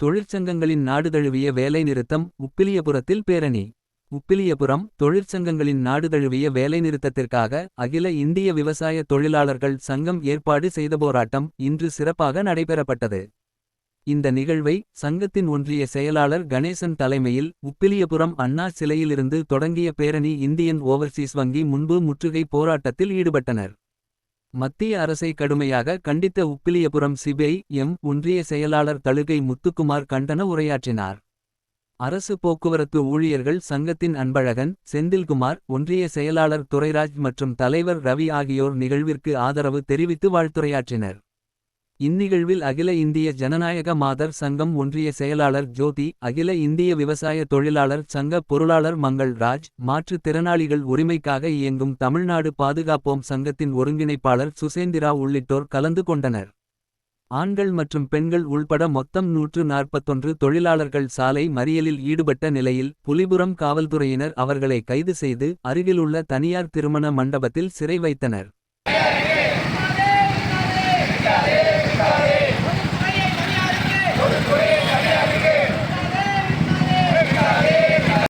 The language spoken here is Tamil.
தொழிற்சங்கங்களின் நாடுதழுவிய வேலைநிறுத்தம் உப்பிலியபுரத்தில் பேரணி. உப்பிலியபுரம் தொழிற்சங்கங்களின் நாடுதழுவிய வேலைநிறுத்தத்திற்காக அகில இந்திய விவசாய தொழிலாளர்கள் சங்கம் ஏற்பாடு செய்த போராட்டம் இன்று சிறப்பாக நடைபெறப்பட்டது. இந்த நிகழ்வை சங்கத்தின் ஒன்றிய செயலாளர் கணேசன் தலைமையில் உப்பிலியபுரம் அண்ணா சிலையிலிருந்து தொடங்கிய பேரணி இந்தியன் ஓவர்சீஸ் வங்கி முன்பு முற்றுகை போராட்டத்தில் ஈடுபட்டனர். மத்திய அரசை கடுமையாக கண்டித்த உப்பிலியபுரம் சிபிஐ-எம் ஒன்றிய செயலாளர் தழுகை முத்துக்குமார் கண்டன உரையாற்றினார். அரசு போக்குவரத்து ஊழியர்கள் சங்கத்தின் அன்பழகன், செந்தில்குமார், ஒன்றிய செயலாளர் துரைராஜ் மற்றும் தலைவர் ரவி ஆகியோர் நிகழ்விற்கு ஆதரவு தெரிவித்து வாழ்த்துரையாற்றினர். இந்நிகழ்வில் அகில இந்திய ஜனநாயக மாதர் சங்கம் ஒன்றிய செயலாளர் ஜோதி, அகில இந்திய விவசாய தொழிலாளர் சங்க பொருளாளர் மங்கள் ராஜ், மாற்றுத் திறனாளிகள் உரிமைக்காக இயங்கும் தமிழ்நாடு பாதுகாப்போம் சங்கத்தின் ஒருங்கிணைப்பாளர் சுசேந்திரா உள்ளிட்டோர் கலந்து கொண்டனர். ஆண்கள் மற்றும் பெண்கள் உள்பட மொத்தம் 141 தொழிலாளர்கள் சாலை மறியலில் ஈடுபட்ட நிலையில் புலிபுரம் காவல்துறையினர் அவர்களை கைது செய்து அருகிலுள்ள தனியார் திருமண மண்டபத்தில் சிறை வைத்தனர்.